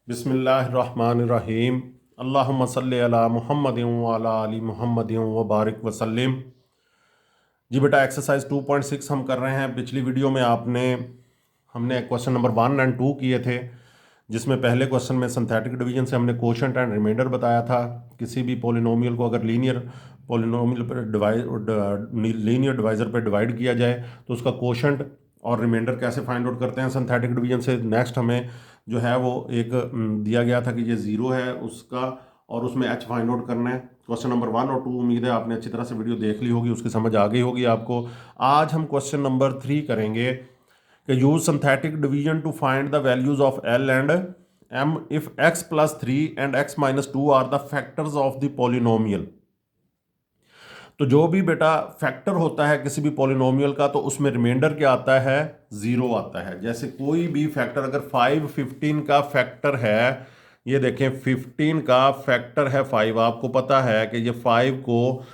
बिस्मिल्लाहिर्रहमानिर्रहीम। अल्लाहुम्मा सल्लि अला मुहम्मदिन व अला आलि मुहम्मदिन व बारिक वसल्लिम। जी बेटा, एक्सरसाइज 2.6 हम कर रहे हैं। पिछली वीडियो में हमने क्वेश्चन नंबर 1 और 2 किए थे, जिसमें पहले क्वेश्चन में सिंथेटिक डिवीजन से हमने कोशेंट एंड रिमाइंडर बताया था। किसी भी पोलिनोमियल को अगर लीनियर पोलिनोमियल पर लीनियर डिवाइजर पर डिवाइड किया जाए तो उसका कोशेंट और रिमाइंडर कैसे फाइंड आउट करते हैं सिंथेटिक डिवीजन से। नेक्स्ट हमें जो है वो एक दिया गया था कि ये ज़ीरो है उसका, और उसमें एच फाइंड आउट करना है। क्वेश्चन नंबर 1 और 2 उम्मीद है आपने अच्छी तरह से वीडियो देख ली होगी, उसकी समझ आ गई होगी आपको। आज हम क्वेश्चन नंबर 3 करेंगे कि use synthetic division to find the values of l and m if x plus 3 and x minus 2 are the factors of the polynomial. तो जो भी बेटा फैक्टर होता है किसी भी पॉलिनोमियल का, तो उसमें रिमाइंडर क्या आता है? ज़ीरो आता है। जैसे कोई भी फैक्टर, अगर 5 15 का फैक्टर है, ये देखें 15 का फैक्टर है 5, आपको पता है कि ये 5 को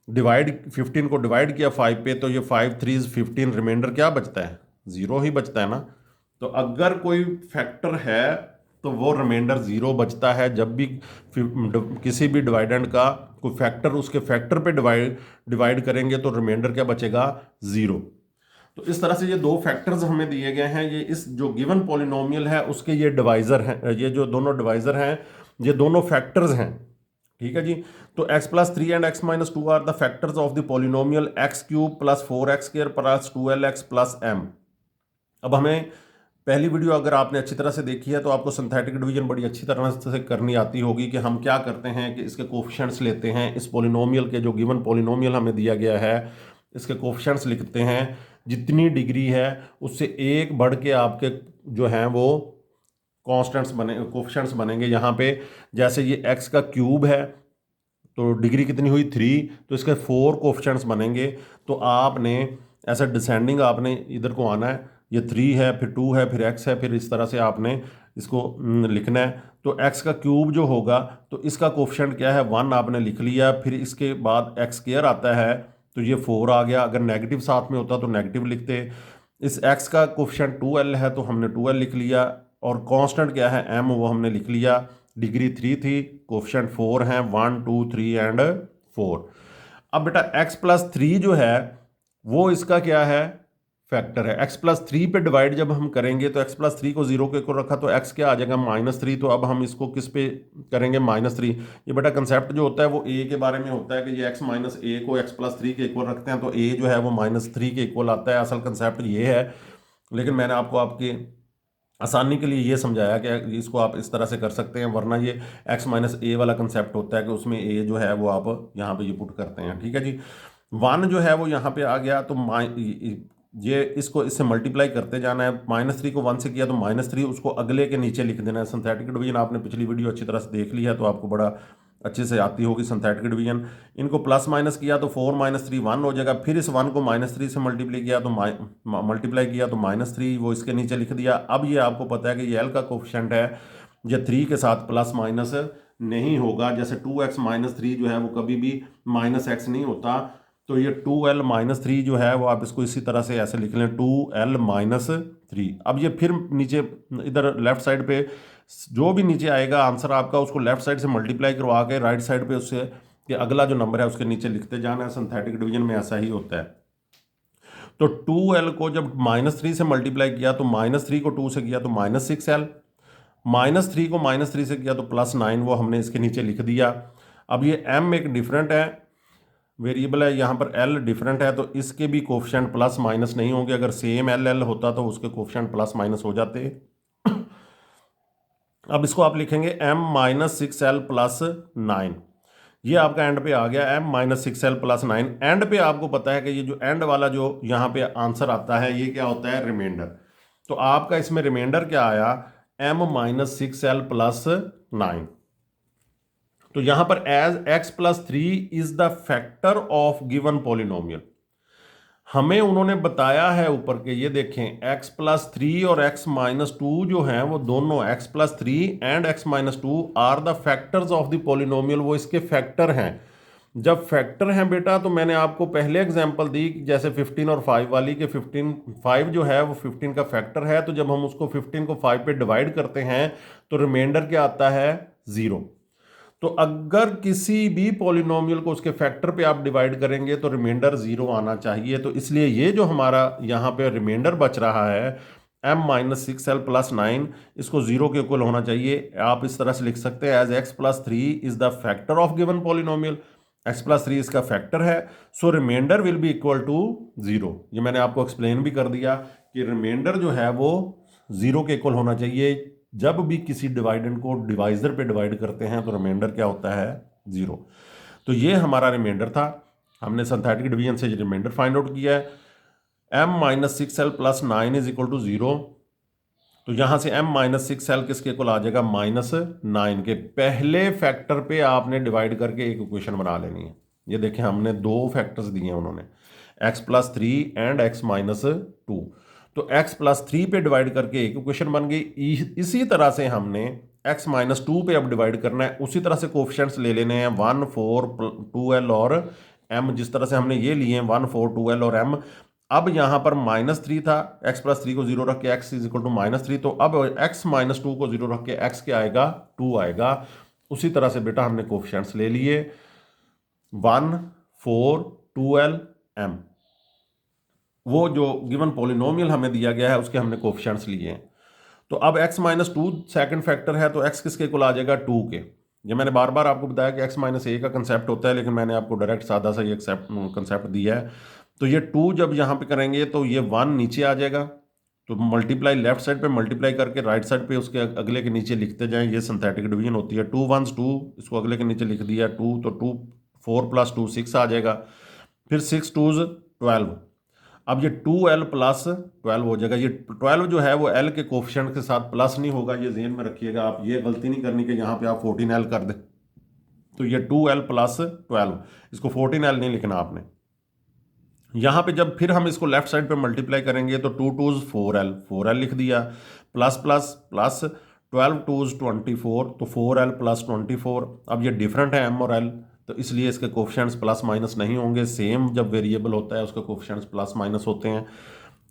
डिवाइड 15 को डिवाइड किया 5 पे, तो ये 5 3 15, रिमाइंडर क्या बचता है? ज़ीरो ही बचता है ना। तो अगर कोई फैक्टर है तो वो रिमाइंडर ज़ीरो बचता है जब भी किसी भी डिवाइडेंड का कोई फैक्टर उसके फैक्टर पे डिवाइड करेंगे तो रिमाइंडर क्या बचेगा? ज़ीरो। तो इस तरह से ये दो फैक्टर्स हमें दिए गए हैं। ये इस जो गिवन पॉलिनोमियल है उसके ये डिवाइज़र हैं, ये जो दोनों डिवाइज़र हैं ये दोनों फैक्टर्स हैं। ठीक है जी। तो x plus 3 and x minus 2 are the factors of the polynomial x cube plus 4x square plus 2lx plus m। अब हमें पहली वीडियो अगर आपने अच्छी तरह से देखी है तो आपको सिंथेटिक डिवीजन बड़ी अच्छी तरह से करनी आती होगी कि हम क्या करते हैं कि इसके कोफिशिएंट्स लेते हैं, इस पॉलिनोमियल के जो गिवन पॉलिनोमियल हमें दिया गया है इसके कोफिशिएंट्स लिखते हैं। जितनी डिग्री है उससे एक बढ़ के आपके जो हैं वो कोफिशिएंट्स बनेंगे यहाँ पे। जैसे ये x का क्यूब है तो डिग्री कितनी हुई? 3, तो इसके 4 कोफिशिएंट्स बनेंगे। तो आपने ऐसा डिसेंडिंग आपने इधर को आना है। ये 3 है, फिर 2 है, फिर x है, फिर इस तरह से आपने इसको लिखना है। तो x का क्यूब जो होगा तो इसका कोफिशिएंट क्या है? 1 आपने लिख लिया। फिर इसके बाद x स्क्वायर आता है तो ये 4 आ गया। अगर नेगेटिव साथ में होता तो नेगेटिव लिखते। इस x का कोफिशिएंट 2l है तो हमने 2l लिख लिया, और कांस्टेंट क्या है? m, वो हमने लिख लिया। डिग्री 3 थी, कोफिशिएंट 4 हैं, 1 2 3 एंड 4। अब बेटा x प्लस 3 जो है वो इसका क्या है? फैक्टर है। x प्लस 3 पे डिवाइड जब हम करेंगे तो x प्लस 3 को 0 के ऊपर रखा तो x क्या आ जाएगा? -3। तो अब हम इसको किस पे करेंगे? -3। ये बेटा कंसेप्ट जो होता है वो a के बारे में होता है कि ये x माइनस a को x प्लस 3 के इक्वल रखते हैं तो a जो है वो -3 के इक्वल आता है। असल कंसेप्ट ये है, लेकिन मैंने आपको आपके आसानी के लिए ये समझाया कि इसको आप इस तरह से कर सकते हैं, वरना ये x माइनस ए वाला कंसेप्ट होता है कि उसमें a जो है वो आप यहाँ पे ये पुट करते हैं। ठीक है जी। 1 जो है वो यहाँ पे आ गया तो ये इसको इससे मल्टीप्लाई करते जाना है। -3 को 1 से किया तो -3, उसको अगले के नीचे लिख देना है। सिंथेटिक डिवीजन आपने पिछली वीडियो अच्छी तरह से देख ली है तो आपको बड़ा अच्छे से आती होगी सिंथेटिक डिवीजन। इनको प्लस माइनस किया तो 4 - 3 1 हो जाएगा। फिर इस 1 को -3 से मल्टीप्लाई किया तो -3 वो इसके नीचे लिख दिया। अब ये आपको पता है कि ये एल का कोफिशिएंट है, ये 3 के साथ प्लस माइनस नहीं होगा। जैसे 2x - 3 जो है वो कभी भी -x नहीं होता। तो ये 2l - 3 जो है वो आप इसको इसी तरह से ऐसे लिख लें, 2l - 3। अब ये फिर नीचे इधर लेफ्ट साइड पे जो भी नीचे आएगा आंसर आपका, उसको लेफ्ट साइड से मल्टीप्लाई करवा के राइट साइड पे उससे कि अगला जो नंबर है उसके नीचे लिखते जाना है। सिंथेटिक डिवीजन में ऐसा ही होता है। तो 2l को जब -3 से मल्टीप्लाई किया तो -3 को 2 से किया तो -6l, -3 को -3 से किया तो +9, वो हमने इसके नीचे लिख दिया। अब ये m एक डिफरेंट है, वेरिएबल है, यहाँ पर l डिफरेंट है, तो इसके भी कोफिशिएंट प्लस माइनस नहीं होंगे। अगर सेम l होता तो उसके कोफिशिएंट प्लस माइनस हो जाते। अब इसको आप लिखेंगे m - 6l + 9। ये आपका एंड पे आ गया m - 6l + 9। एंड पे आपको पता है कि ये जो एंड वाला जो यहाँ पे आंसर आता है ये क्या होता है? रिमाइंडर। तो आपका इसमें रिमाइंडर क्या आया? m - 6l + 9। तो यहां पर as x + 3 is the factor of given polynomial. हमें उन्होंने बताया है ऊपर के, ये देखें x + 3 और x - 2 जो हैं वो दोनों x + 3 and x - 2 are the factors of the polynomial, वो इसके फैक्टर हैं। जब फैक्टर हैं बेटा, तो मैंने आपको पहले एग्जांपल दी जैसे 15 और 5 वाली के 5 जो है वो 15 का फैक्टर है, तो जब हम उसको 15 को 5 पे डिवाइड करते हैं तो रिमाइंडर क्या आता है? 0। तो अगर किसी भी पॉलिनोमियल को उसके फैक्टर पे आप डिवाइड करेंगे तो रिमाइंडर 0 आना चाहिए। तो इसलिए ये जो हमारा यहाँ पे रिमाइंडर बच रहा है m-6l+9, इसको 0 के इक्वल होना चाहिए। आप इस तरह से लिख सकते हैं as x+3 is the factor of given polynomial, x+3 इसका फैक्टर है, so remainder will be equal to 0। ये मैंने आपको एक्सप्लेन भी कर दिया कि रिमाइंडर जो है वो 0 के इक्वल होना चाहिए। जब भी किसी डिवाइडेंड को डिवाइजर पे डिवाइड करते हैं तो रिमाइंडर क्या होता है? 0। तो ये हमारा रिमाइंडर था, हमने सिंथेटिक डिवीजन से रिमाइंडर फाइंड आउट किया है। m-6l+9 is equal to 0। तो यहां से m-6l किसके इक्वल आ जाएगा? -9 के पहले फैक्टर पे आपने डिवाइड करके एक इक्वेशन बना लेनी है। ये देखें, हमने दो फैक्टर्स दिए हैं उन्होंने, x+3 एंड x-2। तो x+3 पे डिवाइड करके एक इक्वेशन बन गई। इसी तरह से हमने x-2 पे अब डिवाइड करना है, उसी तरह से कोफिशिएंट्स ले लेने हैं 1, 4, 2l और m। जिस तरह से हमने ये लिए हैं 1, 4, 2l और m। अब यहां पर -3 था, x+3 को 0 रख के x इज इक्वल टू -3, तो अब x-2 को 0 रख के x क्या आएगा? 2 आएगा। उसी तरह से बेटा हमने कोफिशिएंट्स ले लिए 1, 4, 2l, m। वो जो गिवन पॉलिनोमियल हमें दिया गया है उसके हमने कोफिशिएंट्स लिए हैं। तो अब x-2 सेकंड फैक्टर है, तो x किसके इक्वल आ जाएगा? 2 के। ये मैंने बार बार आपको बताया कि x-a का कंसेप्ट होता है, लेकिन मैंने आपको डायरेक्ट सादा सा ये कंसेप्ट दिया है। तो ये 2 जब यहाँ पे करेंगे तो ये 1 नीचे आ जाएगा, तो मल्टीप्लाई लेफ्ट साइड पे मल्टीप्लाई करके राइट साइड पे उसके अगले के नीचे लिखते जाएं। ये सिंथेटिक डिवीजन होती है। 2 1s 2, इसको अगले के नीचे लिख दिया 2, तो 2 4 + 2 6 आ जाएगा। फिर 6 2s 12। अब ये 2l+12 हो जाएगा। ये 12 जो है वो l के कोफिशिएंट के साथ प्लस नहीं होगा, ये ज़हन में रखिएगा। आप ये गलती नहीं करनी कि यहाँ पे आप 14l कर दें। तो ये 2l+12, इसको 14l नहीं लिखना आपने। यहाँ पे जब फिर हम इसको लेफ्ट साइड पे मल्टीप्लाई करेंगे तो 2 2s 4l लिख दिया, प्लस प्लस प्लस 12 2s 24, तो 4l+24। अब ये डिफरेंट है m और l, तो इसलिए इसके कोफिशिएंट्स प्लस माइनस नहीं होंगे। सेम जब वेरिएबल होता है उसके कोफिशिएंट्स प्लस माइनस होते हैं।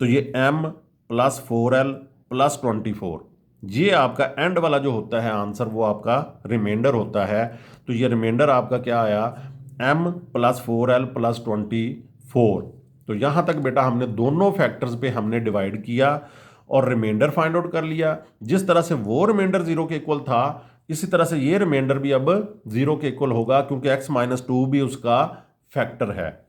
तो ये m+4l+24, ये आपका एंड वाला जो होता है आंसर वो आपका रिमाइंडर होता है। तो ये रिमाइंडर आपका क्या आया? m+4l+24। तो यहां तक बेटा हमने दोनों फैक्टर्स पे हमने डिवाइड किया और रिमाइंडर फाइंड आउट कर लिया। जिस तरह से वो रिमाइंडर 0 के इक्वल था, इसी तरह से ये रिमाइंडर भी अब 0 के इक्वल होगा, क्योंकि x-2 भी उसका फैक्टर है।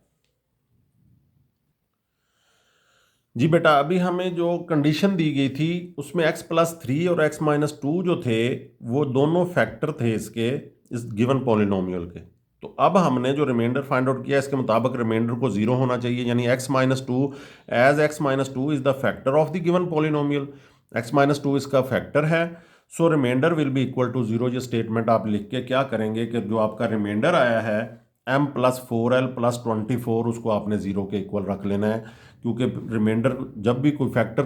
जी बेटा, अभी हमें जो कंडीशन दी गई थी उसमें x+3 और x-2 जो थे वो दोनों फैक्टर थे इसके, इस गिवन पॉलिनोमियल के। तो अब हमने जो रिमाइंडर फाइंड आउट किया इसके मुताबिक रिमाइंडर को 0 होना चाहिए, यानी x-2 as x-2 is the factor of the given polynomial. x-2 इसका फैक्टर है, so remainder will be equal to 0। ये स्टेटमेंट आप लिख के क्या करेंगे कि जो आपका रिमाइंडर आया है m+4l+24, उसको आपने 0 के इक्वल रख लेना है, क्योंकि रिमाइंडर जब भी कोई फैक्टर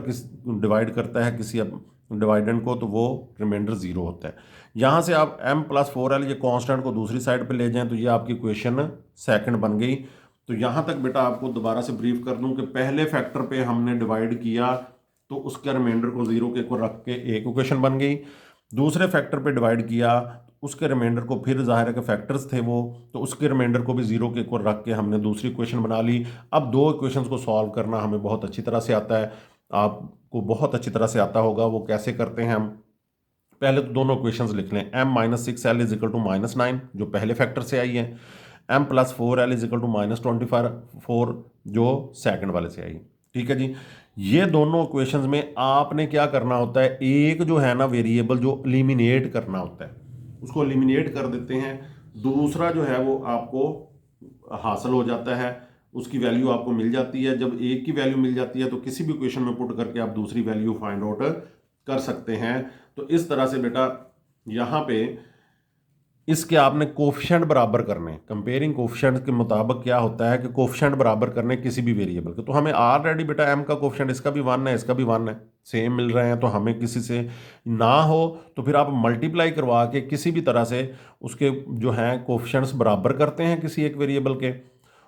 डिवाइड करता है किसी डिवाइडेंड को तो वो रिमाइंडर 0 होता है। यहाँ से आप m+4l ये कांस्टेंट को दूसरी साइड पे ले जाएं तो ये आपकी इक्वेशन सेकंड बन गई। तो यहाँ तक बेटा आपको दोबारा से ब्रीफ कर दूं कि पहले फैक्टर पे हमने डिवाइड किया तो उसके रिमाइंडर को 0 के इक्वल रख के एक इक्वेशन बन गई। दूसरे फैक्टर पे डिवाइड किया, उसके रिमाइंडर को फिर जाहिर है कि फैक्टर्स थे वो, तो उसके रिमाइंडर को भी 0 के इक्वल रख के हमने दूसरी इक्वेशन बना ली। अब दो इक्वेशंस को सॉल्व करना हमें बहुत अच्छी तरह से आता है, आपको बहुत अच्छी तरह से आता होगा। वो कैसे करते हैं हम, पहले तो दोनों इक्वेशंस लिख लें। m-6l इज इक्वल टू -9 जो पहले फैक्टर से आई है, m+4l इज इक्वल टू -24 जो सेकंड वाले से आई। ठीक है जी, ये दोनों इक्वेशंस में आपने क्या करना होता है, एक जो है ना वेरिएबल जो एलिमिनेट करना होता है उसको एलिमिनेट कर देते हैं, दूसरा जो है वो आपको हासिल हो जाता है, उसकी वैल्यू आपको मिल जाती है। जब एक की वैल्यू मिल जाती है तो किसी भी इक्वेशन में पुट करके आप दूसरी वैल्यू फाइंड आउट कर सकते हैं। तो इस तरह से बेटा यहाँ पे इसके आपने कोफिशिएंट बराबर करने, कंपेयरिंग कोफिशिएंट के मुताबिक क्या होता है कि कोफिशिएंट बराबर करने किसी भी वेरिएबल के। तो हमें ऑलरेडी बेटा m का कोफिशिएंट इसका भी 1 है, इसका भी 1 है, सेम मिल रहे हैं, तो हमें किसी से ना हो तो फिर आप मल्टीप्लाई करवा के किसी भी तरह से उसके जो हैं कोफिशिएंट्स बराबर करते हैं किसी एक वेरिएबल के,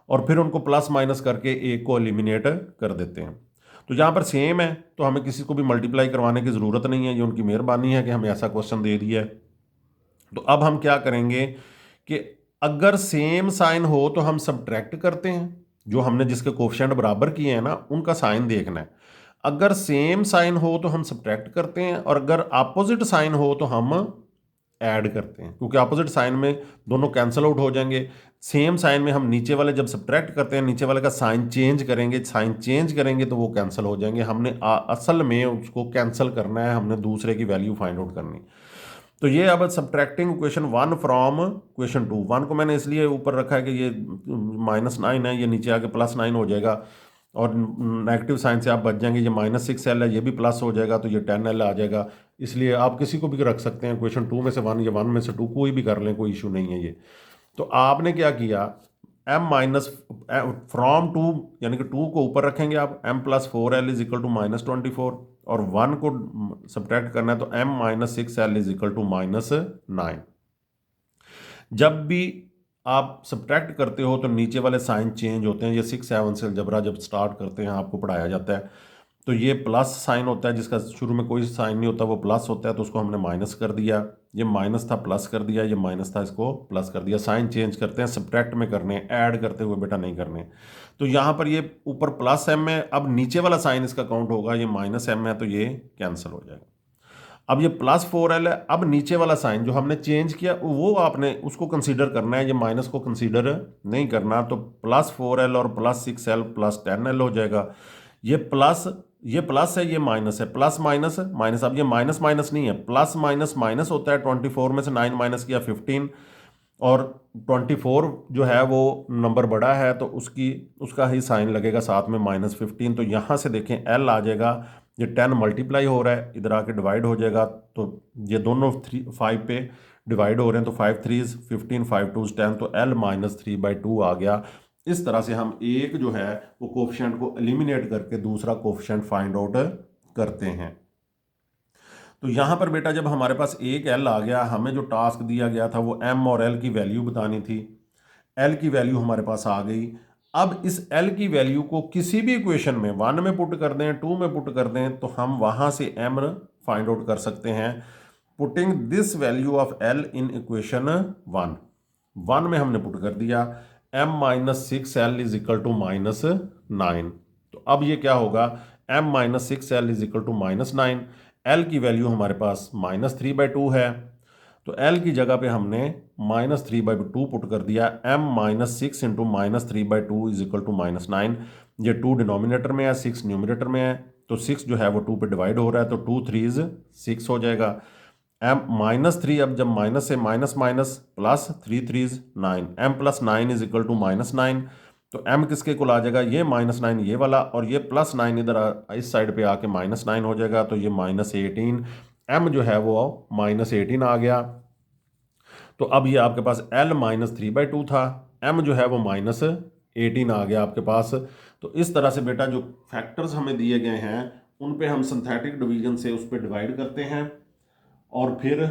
और फिर उनको प्लस माइनस करके एक को एलिमिनेट कर देते हैं। तो यहाँ पर सेम है तो हमें किसी को भी मल्टीप्लाई करवाने की ज़रूरत नहीं है, ये उनकी मेहरबानी है कि हमें ऐसा क्वेश्चन दे दिया है। तो अब हम क्या करेंगे कि अगर सेम साइन हो तो हम सब्ट्रैक्ट करते हैं, जो हमने जिसके कोफिशिएंट बराबर किए हैं ना उनका साइन देखना है। अगर सेम साइन हो तो हम सब्ट्रैक्ट करते हैं, और अगर अपोजिट साइन हो तो हम ऐड करते हैं, क्योंकि अपोजिट साइन में दोनों कैंसिल आउट हो जाएंगे। सेम साइन में हम नीचे वाले जब सब्ट्रैक्ट करते हैं नीचे वाले का साइन चेंज करेंगे तो वो कैंसिल हो जाएंगे। हमने असल में उसको कैंसिल करना है, हमने दूसरे की वैल्यू फाइंड आउट करनी। तो ये अब सब्ट्रैक्टिंग इक्वेशन 1 फ्रॉम इक्वेशन 2, 1 को मैंने इसलिए ऊपर रखा है कि ये -9 है, ये नीचे आके +9 हो जाएगा, और नेगेटिव साइन से आप बच जाएंगे। ये -6l है, ये भी प्लस हो जाएगा, तो ये 10l आ जाएगा। इसलिए आप किसी को भी रख सकते हैं, इक्वेशन 2 में से 1 या 1 में से 2 कोई भी कर लें, कोई इशू नहीं है ये। तो आपने क्या किया, m माइनस फ्रॉम 2 यानी कि 2 को ऊपर रखेंगे आप, m+4l इज इक्वल टू -24, और 1 को सब्ट्रैक्ट करना है तो m-6l इज इक्वल टू -9। जब भी आप सब्ट्रैक्ट करते हो तो नीचे वाले साइन चेंज होते हैं। ये 6-7 से अलजबरा जब स्टार्ट करते हैं आपको पढ़ाया जाता है, तो ये प्लस साइन होता है, जिसका शुरू में कोई साइन नहीं होता वो प्लस होता है, तो उसको हमने माइनस कर दिया। ये माइनस था प्लस कर दिया, ये माइनस था इसको प्लस कर दिया। साइन चेंज करते हैं, सब्ट्रैक्ट में करने, ऐड करते हुए बेटा नहीं करने। तो यहाँ पर ये ऊपर +m है, अब नीचे वाला साइन इसका काउंट होगा, ये -m है, तो ये कैंसिल हो जाएगा। अब ये +4l है, अब नीचे वाला साइन जो हमने चेंज किया वो आपने उसको कंसीडर करना है, ये माइनस को कंसीडर नहीं करना। तो +4l और +6l +10l हो जाएगा। ये प्लस है, ये माइनस है, प्लस माइनस माइनस। अब ये माइनस माइनस नहीं है, प्लस माइनस माइनस होता है। 24 में से 9 माइनस किया 15, और 24 जो है वो नंबर बड़ा है तो उसका ही साइन लगेगा साथ में -15। तो यहाँ से देखें l आ जाएगा, ये 10 मल्टीप्लाई हो रहा है, इधर आके डिवाइड हो जाएगा, तो ये दोनों 5 पे डिवाइड हो रहे हैं, तो 5 3 15 5 2 10, तो l -3/2 आ गया। इस तरह से हम एक जो है वो कोफिशिएंट को एलिमिनेट करके दूसरा कोफिशिएंट फाइंड आउट करते हैं। तो यहाँ पर बेटा जब हमारे पास एक l आ गया, हमें जो टास्क दिया गया था वो m और l की वैल्यू बतानी थी। l की वैल्यू हमारे पास आ गई। अब इस l की वैल्यू को किसी भी इक्वेशन में 1 में पुट कर दें, 2 में पुट कर दें, तो हम वहाँ से m फाइंड आउट कर सकते हैं। Putting this value of l in equation 1 में हमने पुट कर दिया, m-6l इज इक्वल टू -9। तो अब ये क्या होगा, m-6l is equal to -9। l की वैल्यू हमारे पास -3/2 है, तो l की जगह पे हमने -3/2 पुट कर दिया। m-6 into -3/2 is equal to -9। ये 2 डिनोमिनेटर में है, 6 न्यूमिनेटर में है, तो 6 जो है वो 2 पे डिवाइड हो रहा है, तो 2 3 6 हो जाएगा। -3, अब जब माइनस से minus minus plus 3 3 9, m+9 is equal to -9। तो m किसके कुल आ जाएगा, ये -9 ये वाला, और ये +9 इधर इस साइड पे आके -9 हो जाएगा, तो ये -18। m जो है वो -18 आ गया। तो अब ये आपके पास l -3/2 था, m जो है वो -18 आ गया आपके पास। तो इस तरह से बेटा जो फैक्टर्स हमें दिए गए हैं उन पे हम सिंथेटिक डिवीजन से उस पर डिवाइड करते हैं, और फिर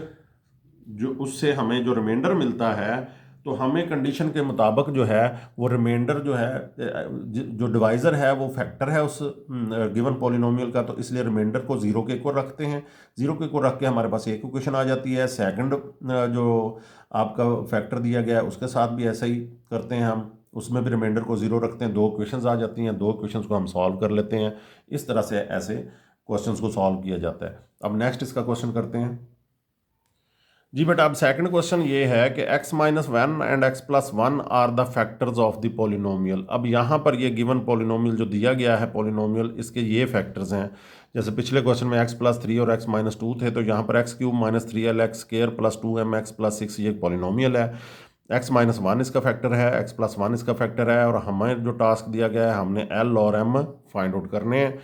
जो उससे हमें जो रिमाइंडर मिलता है, तो हमें कंडीशन के मुताबिक जो है वो रिमाइंडर जो है, जो डिवाइज़र है वो फैक्टर है उस गिवन पॉलिनोमियल का, तो इसलिए रिमाइंडर को 0 के इक्वल रखते हैं। 0 के इक्वल रख के हमारे पास एक इक्वेशन आ जाती है। सेकंड जो आपका फैक्टर दिया गया है उसके साथ भी ऐसा ही करते हैं हम, उसमें भी रिमाइंडर को 0 रखते हैं, 2 इक्वेशंस आ जाती हैं, 2 इक्वेशंस को हम सॉल्व कर लेते हैं। इस तरह से ऐसे क्वेश्चंस को सॉल्व किया जाता है। अब नेक्स्ट इसका क्वेश्चन करते हैं जी बेटा। अब सेकंड क्वेश्चन ये है कि x-1 and x+1 are the factors of the polynomial. अब यहाँ पर ये गिवन पॉलिनोमियल जो दिया गया है पॉलिनोमियल, इसके ये फैक्टर्स हैं। जैसे पिछले क्वेश्चन में x+3 और x-2 थे, तो यहाँ पर x³ - 3l x² + 2m x+6 ये पॉलिनोमियल है। x-1 इसका फैक्टर है, x+1 इसका फैक्टर है, और हमें जो टास्क दिया गया है हमने l और m फाइंड आउट करने हैं।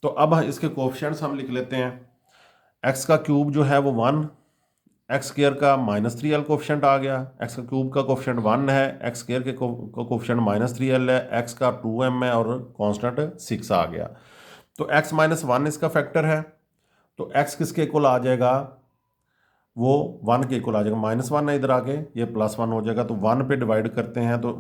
तो अब इसके कोफिशिएंट्स हम लिख लेते हैं। x³ जो है वो 1, एक्स स्क्र का -3l कोफिशेंट आ गया, एक्स का क्यूब का कोफिशेंट 1 है, एक्स स्क्र के कोफिशेंट -3l है, एक्स का 2m है और कांस्टेंट 6 आ गया। तो x -1 इसका फैक्टर है, तो x किसके इक्वल आ जाएगा, वो 1 के इक्वल आ जाएगा। -1 है इधर आके, ये +1 हो जाएगा, तो 1 पे डिवाइड करते हैं तो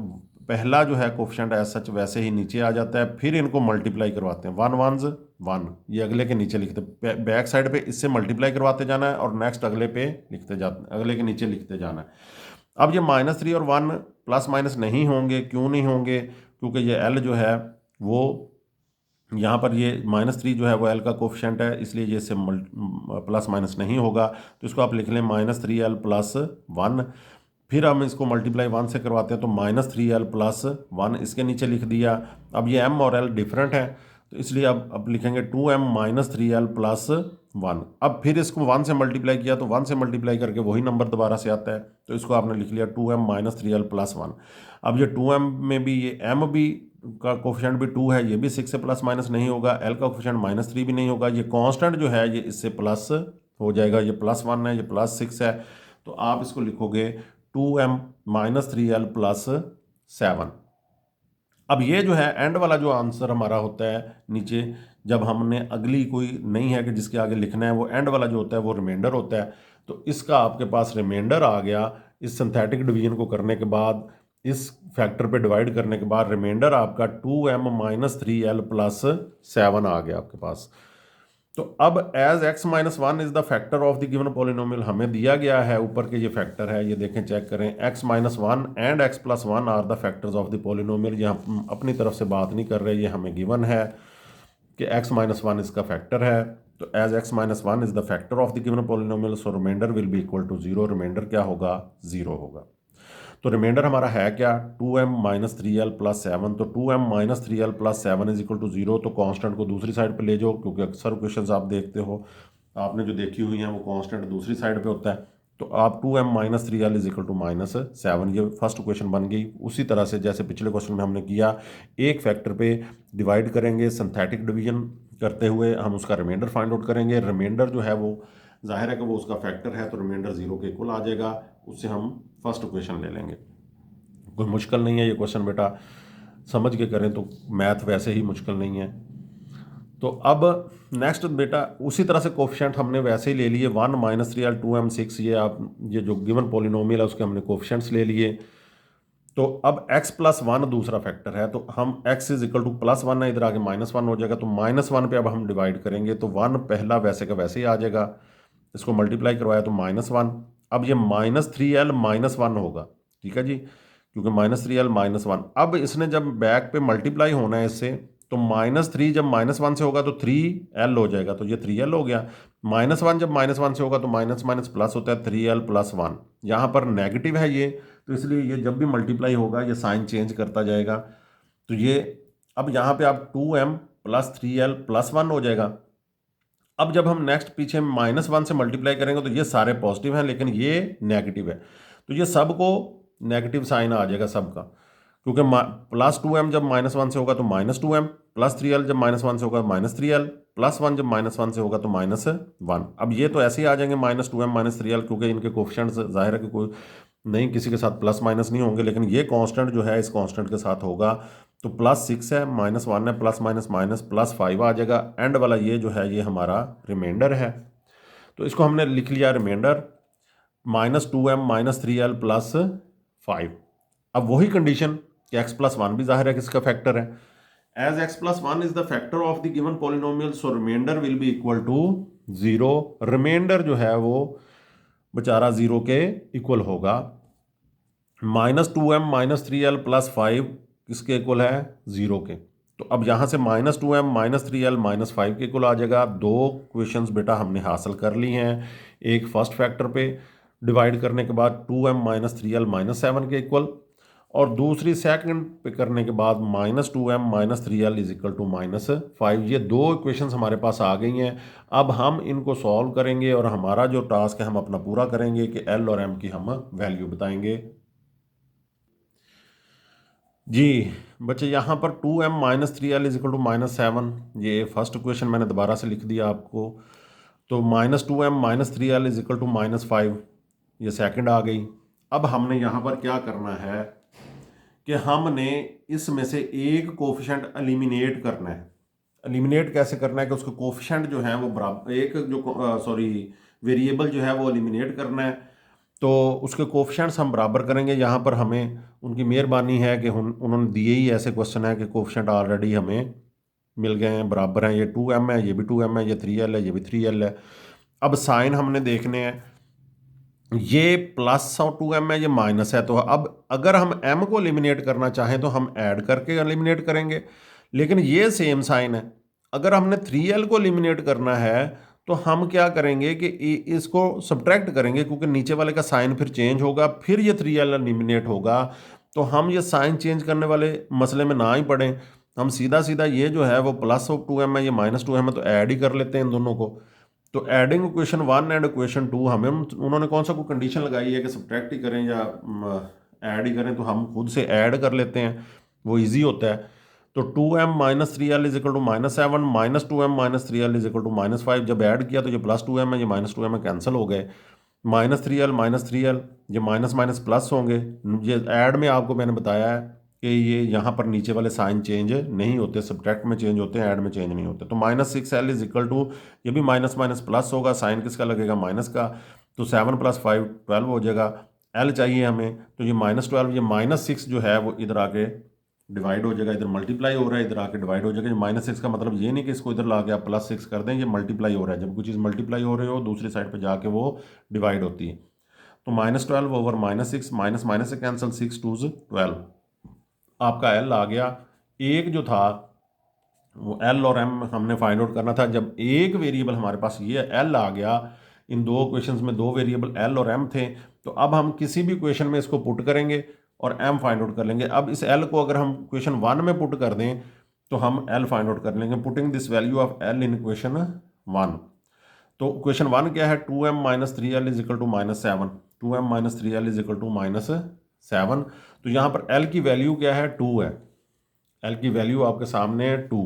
पहला जो है कोफिशेंट एज सच वैसे ही नीचे आ जाता है, फिर इनको मल्टीप्लाई करवाते हैं, 1 1s 1, ये अगले के नीचे लिखते, बैक साइड पे इससे मल्टीप्लाई करवाते जाना है और नेक्स्ट अगले पे लिखते जाते, अगले के नीचे लिखते जाना है। अब ये -3 और 1 प्लस माइनस नहीं होंगे, क्यों नहीं होंगे, क्योंकि ये l जो है वो यहाँ पर ये -3 जो है वो l का कोफिशेंट है, इसलिए ये इससे प्लस माइनस नहीं होगा, तो इसको आप लिख लें -3l + 1, फिर हम इसको मल्टीप्लाई 1 से करवाते हैं तो -3l + 1 इसके नीचे लिख दिया। अब ये m और l डिफरेंट है, तो इसलिए अब लिखेंगे 2m -3l + 1। अब फिर इसको 1 से मल्टीप्लाई किया तो 1 से मल्टीप्लाई करके वही नंबर दोबारा से आता है, तो इसको आपने लिख लिया 2m -3l + 1। अब ये 2m में भी ये m भी का कोफिशेंट भी 2 है, ये भी 6 से प्लस माइनस नहीं होगा, l का कोफिशेंट -3 भी नहीं होगा, ये कांस्टेंट जो है ये इससे प्लस हो जाएगा, ये +1 है, ये +6 है, तो आप इसको लिखोगे 2m -3l + 7। अब ये जो है एंड वाला जो आंसर हमारा होता है नीचे, जब हमने अगली कोई नहीं है कि जिसके आगे लिखना है, वो एंड वाला जो होता है वो रिमाइंडर होता है, तो इसका आपके पास रिमाइंडर आ गया। इस सिंथेटिक डिवीजन को करने के बाद, इस फैक्टर पे डिवाइड करने के बाद रिमाइंडर आपका 2m -3l + 7 आ गया आपके पास। तो अब as x -1 is the factor of the given polynomial, हमें दिया गया है ऊपर के ये फैक्टर है, ये देखें चेक करें, x -1 and x + 1 are the factors of the polynomial. ये हम अपनी तरफ से बात नहीं कर रहे, ये हमें गिवन है कि x -1 इसका फैक्टर है, तो as x -1 is the factor of the given polynomial, so remainder will be equal to 0, remainder क्या होगा, 0 होगा। तो रिमाइंडर हमारा है क्या, 2m -3l + 7, तो 2m -3l + 7 is equal to 0, तो कांस्टेंट को दूसरी साइड पे ले जाओ, क्योंकि अक्सर क्वेश्चंस आप देखते हो, आपने जो देखी हुई हैं वो कांस्टेंट दूसरी साइड पे होता है, तो आप 2m -3l is equal to -7, ये फर्स्ट क्वेश्चन बन गई। उसी तरह से जैसे पिछले क्वेश्चन में हमने किया, एक फैक्टर पे डिवाइड करेंगे, सिंथेटिक डिवीजन करते हुए हम उसका रिमाइंडर फाइंड आउट करेंगे, रिमाइंडर जो है वो जाहिर है कि वो उसका फैक्टर है, तो रिमाइंडर 0 के इक्वल आ जाएगा, उससे हम फर्स्ट क्वेश्चन ले लेंगे। कोई मुश्किल नहीं है ये क्वेश्चन बेटा, समझ के करें तो मैथ वैसे ही मुश्किल नहीं है। तो अब नेक्स्ट बेटा उसी तरह से कोफिशेंट हमने वैसे ही ले लिए, 1 -3l 2m 6, ये आप ये जो गिवन पॉलिनोमियल है उसके हमने कोफिशेंट्स ले लिए। तो अब x + 1 दूसरा फैक्टर है, तो हम x इज इक्वल टू +1 है, इधर आगे -1 हो जाएगा, तो -1 पे अब हम डिवाइड करेंगे, तो 1 पहला वैसे का वैसे ही आ जाएगा, इसको मल्टीप्लाई करवाया तो -1। अब ये -3l -1 होगा, ठीक है जी, क्योंकि -3l -1। अब इसने जब बैक पे मल्टीप्लाई होना है इससे, तो -3 जब -1 से होगा तो 3l हो जाएगा, तो ये 3l हो गया। -1 जब -1 से होगा तो माइनस माइनस प्लस होता है, 3l + 1। यहाँ पर नेगेटिव है ये, तो इसलिए ये जब भी मल्टीप्लाई होगा ये साइन चेंज करता जाएगा, तो ये अब यहाँ पे आप 2m + 3l + 1 हो जाएगा। अब जब हम नेक्स्ट पीछे -1 से मल्टीप्लाई करेंगे तो ये सारे पॉजिटिव हैं, लेकिन ये नेगेटिव है, तो ये सबको नेगेटिव साइन आ जाएगा सबका, क्योंकि +2m जब -1 से होगा तो -2m, +3l जब -1 से होगा -3l, +1 जब -1 से होगा तो -1। अब ये तो ऐसे ही आ जाएंगे -2m -3l, क्योंकि इनके कोफिशिएंट्स जाहिर है कि कोई नहीं, किसी के साथ प्लस माइनस नहीं होंगे, लेकिन ये कांस्टेंट जो है इस कांस्टेंट के साथ होगा, तो +6 है, -1 है, प्लस माइनस माइनस +5 आ जाएगा, एंड वाला ये जो है ये हमारा रिमाइंडर है, तो इसको हमने लिख लिया रिमाइंडर -2m -3l + 5। अब वही कंडीशन कि x + 1 भी जाहिर है किसका फैक्टर है, as x + 1 is the factor of the given polynomial, so remainder will be equal to 0, remainder जो है वो बेचारा 0 के इक्वल होगा। -2m -3l + 5 किसके इक्वल है, 0 के, तो अब यहाँ से -2m -3l -5 के इक्वल आ जाएगा। दो क्वेश्चंस बेटा हमने हासिल कर ली हैं, एक फर्स्ट फैक्टर पे डिवाइड करने के बाद 2m -3l -7 के इक्वल, और दूसरी सेकंड पे करने के बाद -2m -3l is equal to -5। ये दो इक्वेशंस हमारे पास आ गई हैं। अब हम इनको सॉल्व करेंगे और हमारा जो टास्क है हम अपना पूरा करेंगे कि l और m की हम वैल्यू बताएंगे। जी बच्चे, यहाँ पर 2m -3l is equal to -7, ये फर्स्ट इक्वेशन मैंने दोबारा से लिख दिया आपको। तो -2m -3l is equal to -5, ये सेकंड आ गई। अब हमने यहाँ पर क्या करना है कि हमने इसमें से एक कोफिशेंट एलिमिनेट करना है। एलिमिनेट कैसे करना है कि उसके कोफिशेंट जो है वो बराबर, एक जो सॉरी वेरिएबल जो है वो एलिमिनेट करना है, तो उसके कोफिशेंट्स हम बराबर करेंगे। यहाँ पर हमें उनकी मेहरबानी है कि उन्होंने दिए ही ऐसे क्वेश्चन है कि कोफिशेंट ऑलरेडी हमें मिल गए हैं, बराबर हैं। ये 2m है, ये भी 2m है, ये 3l है, ये भी 3l है। अब साइन हमने देखने हैं, ये प्लस और 2m है, ये माइनस है। तो अब अगर हम m को एलिमिनेट करना चाहें तो हम ऐड करके एलिमिनेट करेंगे, लेकिन ये सेम साइन है। अगर हमने 3l को एलिमिनेट करना है तो हम क्या करेंगे कि इसको सब्ट्रैक्ट करेंगे, क्योंकि नीचे वाले का साइन फिर चेंज होगा, फिर ये 3l एलिमिनेट होगा। तो हम ये साइन चेंज करने वाले मसले में ना ही पड़ें, हम सीधा सीधा ये जो है वो प्लस ऑफ 2m है, ये माइनस 2m है, तो ऐड ही कर लेते हैं इन दोनों को। तो एडिंग इक्वेशन 1 एंड इक्वेशन 2 हमें उन्होंने कौन सा कोई कंडीशन लगाई है कि सब्ट्रैक्ट ही करें या ऐड ही करें, तो हम खुद से ऐड कर लेते हैं, वो इजी होता है। तो 2m minus 3l is equal to -7, minus 2m minus 3l is equal to -5। जब ऐड किया तो ये प्लस 2m है, ये माइनस 2m है, कैंसिल हो गए। माइनस 3l, ये माइनस माइनस प्लस होंगे। ये ऐड में आपको मैंने बताया है कि ये यहाँ पर नीचे वाले साइन चेंज नहीं होते, सब्ट्रैक्ट में चेंज होते हैं, ऐड में चेंज नहीं होते। तो -6l इज इक्वल टू, ये भी माइनस माइनस प्लस होगा, साइन किसका लगेगा, माइनस का। तो 7 + 5 12 हो जाएगा। l चाहिए हमें, तो ये -12, ये -6 जो है वो इधर आके डिवाइड हो जाएगा, इधर मल्टीप्लाई हो रहा है, इधर आके डिवाइड हो जाएगा। ये -6 का मतलब ये नहीं कि इसको इधर ला के आप +6 कर दें, ये मल्टीप्लाई हो रहा है। जब कोई चीज़ मल्टीप्लाई हो रही हो दूसरी साइड पर जाके वो डिवाइड होती है। तो -12 ओवर -6, माइनस माइनस से कैंसिल, 6 2 12, आपका l आ गया। एक जो था वो l और m हमने फाइंड आउट करना था। जब एक वेरिएबल हमारे पास ये l आ गया, इन दो क्वेश्चंस में दो वेरिएबल l और m थे, तो अब हम किसी भी क्वेश्चन में इसको पुट करेंगे और m फाइंड आउट कर लेंगे। अब इस l को अगर हम क्वेश्चन 1 में पुट कर दें तो हम l फाइंड आउट कर लेंगे, putting this value of l in question 1। तो क्वेश्चन 1 क्या है, 2m minus 3l is equal to -7, 2m minus 3l is equal to -7। तो यहाँ पर l की वैल्यू क्या है, 2 है। l की वैल्यू आपके सामने है 2,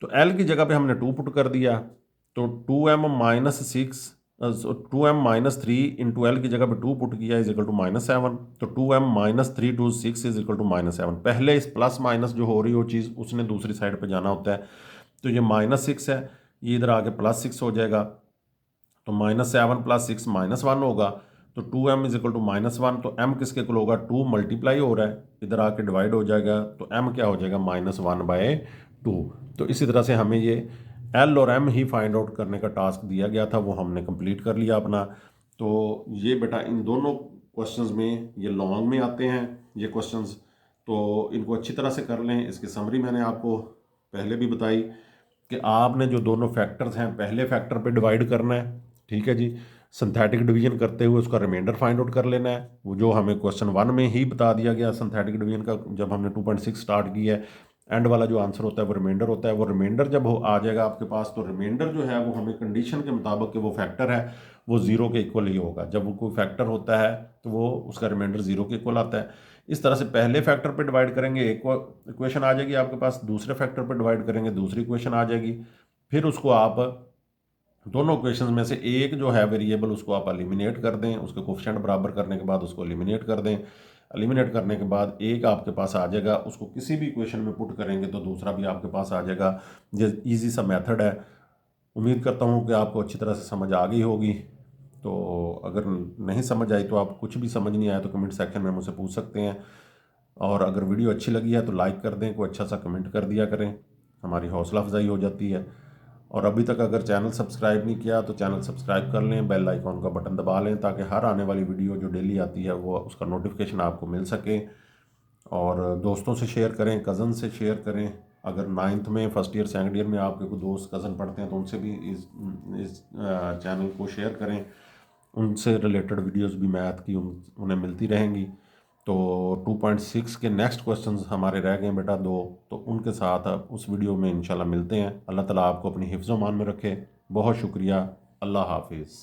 तो l की जगह पे हमने 2 पुट कर दिया। तो 2m minus 6, 2m minus 3 into l की जगह पे 2 पुट किया इज इक्वल टू -7। तो 2m minus 3 to 6 is equal to -7। पहले इस प्लस माइनस जो हो रही हो चीज़ उसने दूसरी साइड पे जाना होता है। तो ये -6 है, ये इधर आके +6 हो जाएगा। तो -7 + 6 -1 होगा। तो 2m इज इक्वल टू -1। तो m किसके इक्वल होगा, 2 मल्टीप्लाई हो रहा है, इधर आके डिवाइड हो जाएगा। तो m क्या हो जाएगा, -1/2। तो इसी तरह से हमें ये l और m ही फाइंड आउट करने का टास्क दिया गया था, वो हमने कंप्लीट कर लिया अपना। तो ये बेटा इन दोनों क्वेश्चंस में ये लॉन्ग में आते हैं ये क्वेश्चंस, तो इनको अच्छी तरह से कर लें। इसकी समरी मैंने आपको पहले भी बताई कि आपने जो दोनों फैक्टर्स हैं, पहले फैक्टर पे डिवाइड करना है, ठीक है जी। सिंथेटिक डिवीजन करते हुए उसका रिमाइंडर फाइंड आउट कर लेना है, वो जो हमें क्वेश्चन 1 में ही बता दिया गया सिंथेटिक डिवीजन का, जब हमने 2.6 स्टार्ट किया है। एंड वाला जो आंसर होता है वो रिमाइंडर होता है। वो रिमाइंडर जब आ जाएगा आपके पास, तो रिमाइंडर जो है वो हमें कंडीशन के मुताबिक कि वो फैक्टर है वो 0 के इक्वल ही होगा। जब वो कोई फैक्टर होता है तो वो उसका रिमाइंडर 0 के इक्वल आता है। इस तरह से पहले फैक्टर पे डिवाइड करेंगे, एक इक्वेशन आ जाएगी आपके पास, दूसरे फैक्टर पे डिवाइड करेंगे, दूसरी इक्वेशन आ जाएगी। फिर उसको आप दोनों इक्वेशंस में से एक जो है वेरिएबल उसको आप एलिमिनेट कर दें, उसके कोफिशिएंट बराबर करने के बाद उसको एलिमिनेट कर दें। एलिमिनेट करने के बाद एक आपके पास आ जाएगा, उसको किसी भी इक्वेशन में पुट करेंगे तो दूसरा भी आपके पास आ जाएगा। ये ईजी सा मेथड है। उम्मीद करता हूँ कि आपको अच्छी तरह से समझ आ गई होगी। तो अगर नहीं समझ आई तो आप कुछ भी समझ नहीं आया तो कमेंट सेक्शन में मुझसे पूछ सकते हैं। और अगर वीडियो अच्छी लगी है तो लाइक कर दें, कोई अच्छा सा कमेंट कर दिया करें, हमारी हौसला अफजाई हो जाती है। और अभी तक अगर चैनल सब्सक्राइब नहीं किया तो चैनल सब्सक्राइब कर लें, बेल आइकॉन का बटन दबा लें, ताकि हर आने वाली वीडियो जो डेली आती है वो उसका नोटिफिकेशन आपको मिल सके। और दोस्तों से शेयर करें, कज़न से शेयर करें। अगर 9th में, फर्स्ट ईयर, सेकंड ईयर में आपके कोई दोस्त कज़न पढ़ते हैं तो उनसे भी इस चैनल को शेयर करें। उनसे रिलेटेड वीडियोस भी मैथ की उन्हें मिलती रहेंगी। तो 2.6 के नेक्स्ट क्वेश्चंस हमारे रह गए बेटा 2, तो उनके साथ उस वीडियो में इंशाल्लाह मिलते हैं। अल्लाह ताला आपको अपनी हिफ्ज़-ओ-मान में रखे। बहुत शुक्रिया। अल्लाह हाफिज़।